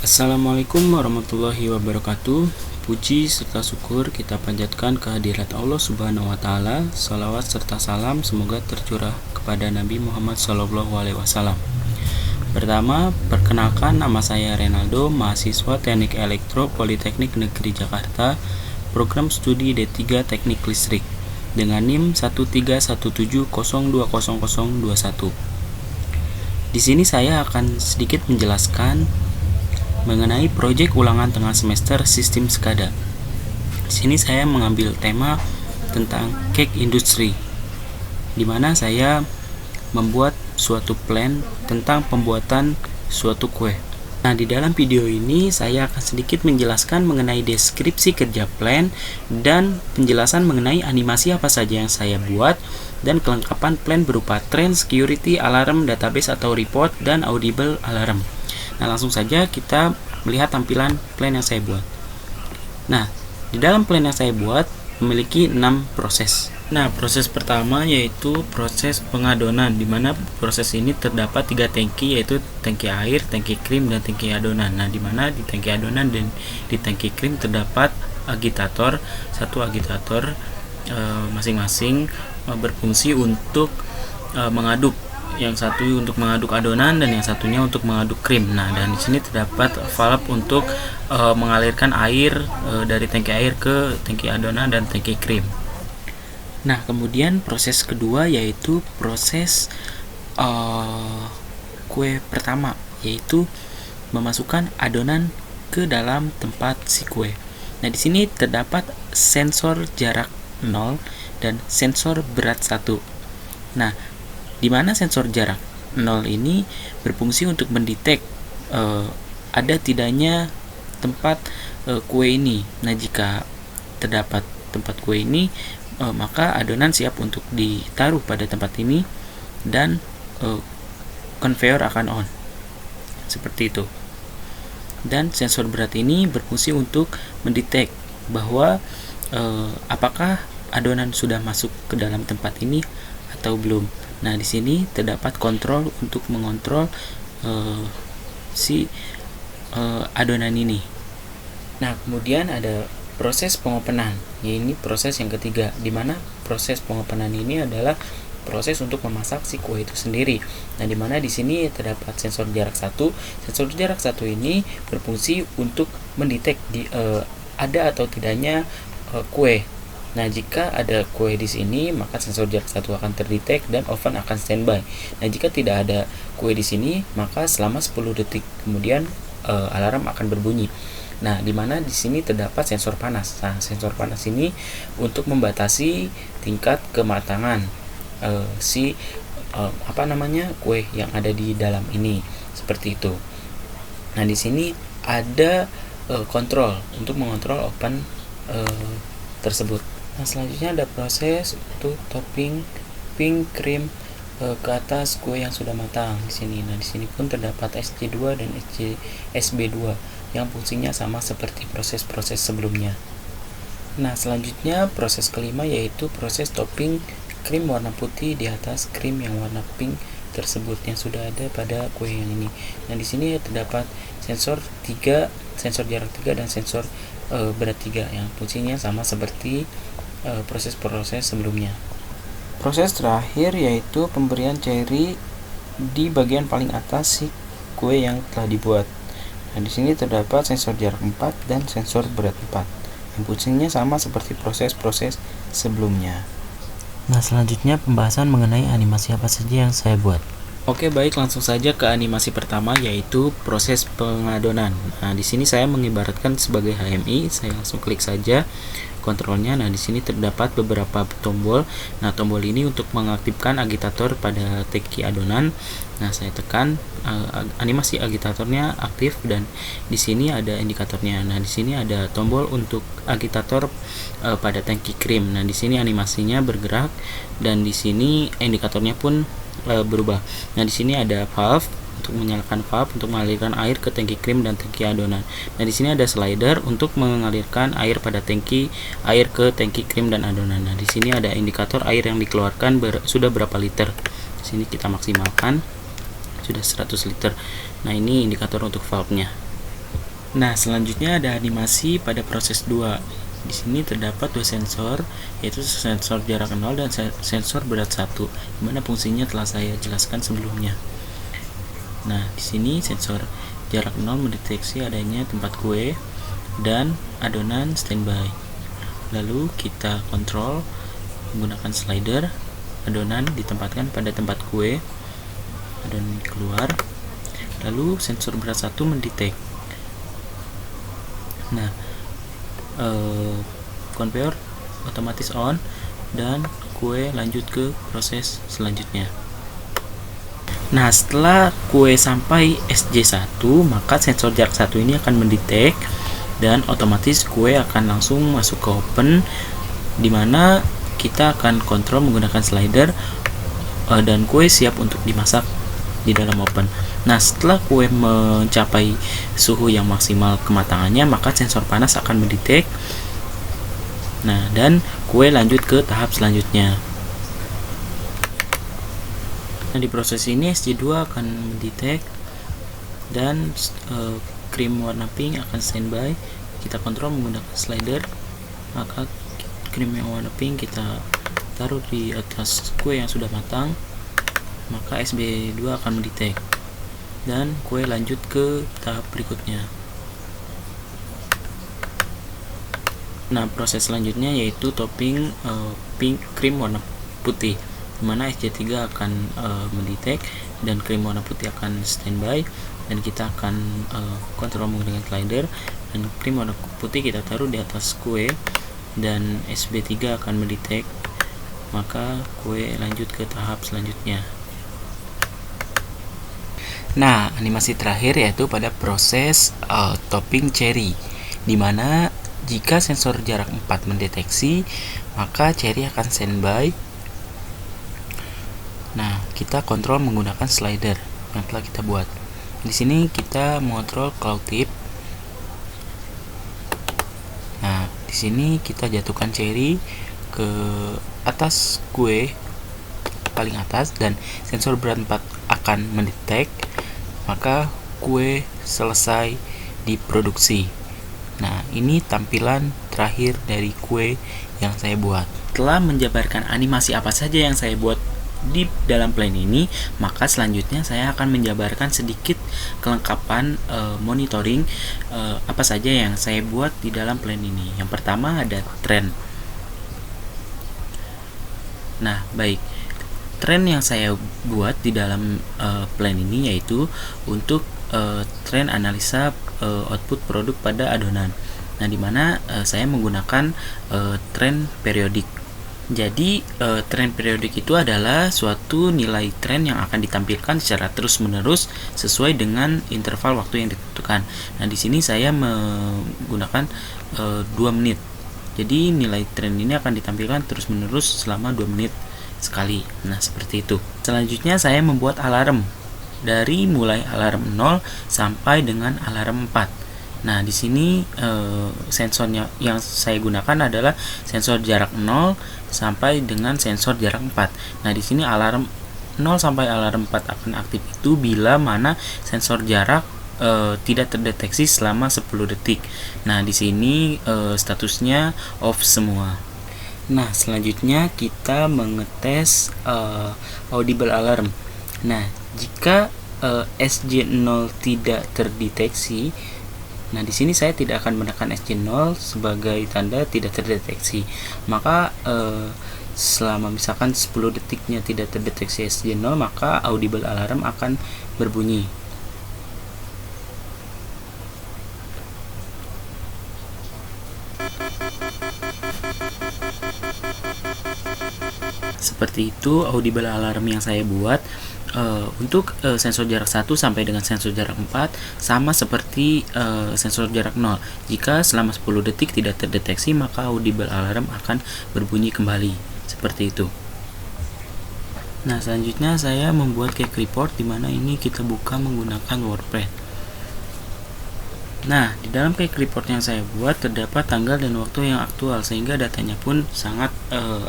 Assalamualaikum warahmatullahi wabarakatuh. Puji serta syukur kita panjatkan kehadirat Allah Subhanahu wa taala. Salawat serta salam semoga tercurah kepada Nabi Muhammad SAW. Pertama, perkenalkan, nama saya Renaldo, mahasiswa Teknik Elektro Politeknik Negeri Jakarta, program studi D3 Teknik Listrik dengan NIM 13170200021. Di sini saya akan sedikit menjelaskan mengenai proyek ulangan tengah semester sistem SCADA. Di sini saya mengambil tema tentang cake industry, di mana saya membuat suatu plan tentang pembuatan suatu kue. Nah, di dalam video ini saya akan sedikit menjelaskan mengenai deskripsi kerja plan dan penjelasan mengenai animasi apa saja yang saya buat dan kelengkapan plan berupa trend, security, alarm, database atau report, dan audible alarm. Nah, langsung saja kita melihat tampilan plan yang saya buat. Nah, di dalam plan yang saya buat memiliki 6 proses. Nah, proses pertama yaitu proses pengadonan, di mana proses ini terdapat 3 tangki, yaitu tangki air, tangki krim, dan tangki adonan. Nah, di mana di tangki adonan dan di tangki krim terdapat agitator, satu agitator masing-masing berfungsi untuk mengaduk. Yang satu untuk mengaduk adonan dan yang satunya untuk mengaduk krim. Nah, dan di sini terdapat valve untuk mengalirkan air dari tangki air ke tangki adonan dan tangki krim. Nah, kemudian proses kedua yaitu proses kue pertama, yaitu memasukkan adonan ke dalam tempat si kue. Nah, di sini terdapat sensor jarak 0 dan sensor berat 1. Nah, di mana sensor jarak 0 ini berfungsi untuk mendetek ada tidaknya tempat kue ini. Nah, jika terdapat tempat kue ini, maka adonan siap untuk ditaruh pada tempat ini dan conveyor akan on. Seperti itu. Dan sensor berat ini berfungsi untuk mendetek bahwa apakah adonan sudah masuk ke dalam tempat ini atau belum. Nah, di sini terdapat kontrol untuk mengontrol adonan ini. Nah, kemudian ada proses pengopenan. Ini proses yang ketiga, di mana proses pengopenan ini adalah proses untuk memasak si kue itu sendiri. Nah, di mana di sini terdapat sensor jarak 1. Sensor jarak 1 ini berfungsi untuk mendetek ada atau tidaknya kue. Nah, jika ada kue di sini, maka sensor jarak 1 akan terdetek dan oven akan standby. Nah, jika tidak ada kue di sini, maka selama 10 detik kemudian alarm akan berbunyi. Nah, di mana di sini terdapat sensor panas. Nah, sensor panas ini untuk membatasi tingkat kematangan kue yang ada di dalam ini. Seperti itu. Nah, di sini ada kontrol untuk mengontrol oven tersebut. Nah, selanjutnya ada proses untuk topping krim ke atas kue yang sudah matang di sini. Nah, di sini pun terdapat SC2 dan SB2 yang fungsinya sama seperti proses-proses sebelumnya. Nah, selanjutnya proses kelima yaitu proses topping krim warna putih di atas krim yang warna pink tersebut yang sudah ada pada kue yang ini. Nah, di sini terdapat sensor jarak 3 dan sensor berat 3 yang fungsinya sama seperti proses-proses sebelumnya. Proses terakhir yaitu pemberian cherry di bagian paling atas si kue yang telah dibuat. Nah, di sini terdapat sensor jarak 4 dan sensor berat 4 yang fungsinya sama seperti proses-proses sebelumnya. Nah, selanjutnya pembahasan mengenai animasi apa saja yang saya buat. Oke, baik, langsung saja ke animasi pertama yaitu proses pengadonan. Nah, di sini saya mengibaratkan sebagai HMI. Saya langsung klik saja kontrolnya. Nah, di sini terdapat beberapa tombol. Nah, tombol ini untuk mengaktifkan agitator pada tangki adonan. Nah, saya tekan animasi agitatornya aktif dan di sini ada indikatornya. Nah, di sini ada tombol untuk agitator pada tangki krim. Nah, di sini animasinya bergerak dan di sini indikatornya pun berubah. Nah, di sini ada valve untuk menyalakan valve untuk mengalirkan air ke tangki krim dan tangki adonan. Nah, di sini ada slider untuk mengalirkan air pada tangki air ke tangki krim dan adonan. Nah, di sini ada indikator air yang dikeluarkan sudah berapa liter. Di sini kita maksimalkan sudah 100 liter. Nah, ini indikator untuk valve-nya. Nah, selanjutnya ada animasi pada proses 2. Di sini terdapat dua sensor, yaitu sensor jarak 0 dan sensor berat 1, di mana fungsinya telah saya jelaskan sebelumnya. Nah, di sini sensor jarak 0 mendeteksi adanya tempat kue dan adonan standby. Lalu kita kontrol menggunakan slider, adonan ditempatkan pada tempat kue, adonan keluar. Lalu sensor berat 1 mendetek. Nah, conveyor otomatis on dan kue lanjut ke proses selanjutnya. Nah, setelah kue sampai SJ1, maka sensor jarak 1 ini akan mendetek dan otomatis kue akan langsung masuk ke oven, dimana kita akan kontrol menggunakan slider dan kue siap untuk dimasak di dalam oven. Nah, setelah kue mencapai suhu yang maksimal kematangannya, maka sensor panas akan mendetek. Nah, dan kue lanjut ke tahap selanjutnya. Nah, di proses ini SJ2 akan mendetek dan krim warna pink akan standby. Kita kontrol menggunakan slider, maka krim yang warna pink kita taruh di atas kue yang sudah matang, maka SB2 akan mendetek dan kue lanjut ke tahap berikutnya. Nah, proses selanjutnya yaitu topping pink krim warna putih, dimana SJ3 akan mendetek dan krim warna putih akan standby, dan kita akan kontrol menggunakan slider dan krim warna putih kita taruh di atas kue dan SB3 akan mendetek, maka kue lanjut ke tahap selanjutnya. Nah, animasi terakhir yaitu pada proses topping cherry, dimana jika sensor jarak 4 mendeteksi, maka cherry akan standby. Nah, kita kontrol menggunakan slider yang telah kita buat. Di sini kita mengontrol claw tip. Nah, di sini kita jatuhkan cherry ke atas kue paling atas dan sensor berat 4 akan mendetek, maka kue selesai diproduksi. Nah, ini tampilan terakhir dari kue yang saya buat. Setelah menjabarkan animasi apa saja yang saya buat di dalam plan ini, maka selanjutnya saya akan menjabarkan sedikit kelengkapan monitoring apa saja yang saya buat di dalam plan ini. Yang pertama ada trend. Nah, baik. Tren yang saya buat di dalam plan ini yaitu untuk tren analisa output produk pada adonan. Nah, dimana saya menggunakan tren periodik. Jadi tren periodik itu adalah suatu nilai tren yang akan ditampilkan secara terus-menerus sesuai dengan interval waktu yang ditentukan. Nah, di sini saya menggunakan 2 menit. Jadi nilai tren ini akan ditampilkan terus-menerus selama 2 menit sekali. Nah, seperti itu. Selanjutnya saya membuat alarm dari mulai alarm 0 sampai dengan alarm 4. Nah, di sini sensornya yang saya gunakan adalah sensor jarak 0 sampai dengan sensor jarak 4. Nah, di sini alarm 0 sampai alarm 4 akan aktif itu bila mana sensor jarak tidak terdeteksi selama 10 detik. Nah, di sini statusnya off semua. Nah, selanjutnya kita mengetes audible alarm. Nah, jika SJ0 tidak terdeteksi, nah di sini saya tidak akan menekan SJ0 sebagai tanda tidak terdeteksi. Maka selama misalkan 10 detiknya tidak terdeteksi SJ0, maka audible alarm akan berbunyi. Seperti itu audible alarm yang saya buat. Untuk sensor jarak 1 sampai dengan sensor jarak 4 sama seperti sensor jarak 0. Jika selama 10 detik tidak terdeteksi, maka audible alarm akan berbunyi kembali. Seperti itu. Nah, selanjutnya saya membuat cake report, di mana ini kita buka menggunakan WordPress. Nah, di dalam cake report yang saya buat terdapat tanggal dan waktu yang aktual sehingga datanya pun sangat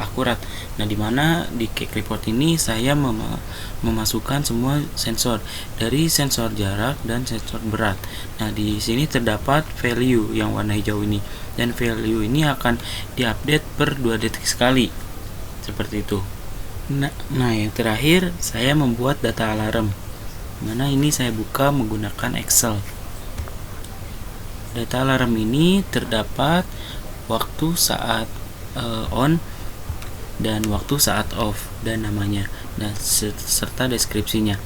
akurat. Nah, di mana di cake report ini saya memasukkan semua sensor dari sensor jarak dan sensor berat. Nah, di sini terdapat value yang warna hijau ini dan value ini akan diupdate per 2 detik sekali. Seperti itu. Nah, yang terakhir saya membuat data alarm. Mana ini saya buka menggunakan Excel. Data alarm ini terdapat waktu saat on dan waktu saat off dan namanya, dan serta deskripsinya.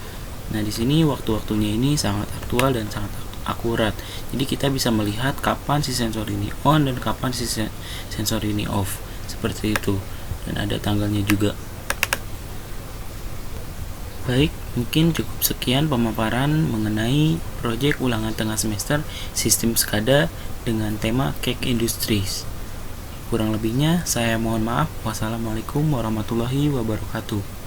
Nah, di sini waktu-waktunya ini sangat aktual dan sangat akurat. Jadi kita bisa melihat kapan si sensor ini on dan kapan si sensor ini off. Seperti itu. Dan ada tanggalnya juga. Baik, mungkin cukup sekian pemaparan mengenai proyek ulangan tengah semester Sistem SCADA dengan tema Cake Industries. Kurang lebihnya saya mohon maaf. Wassalamualaikum warahmatullahi wabarakatuh.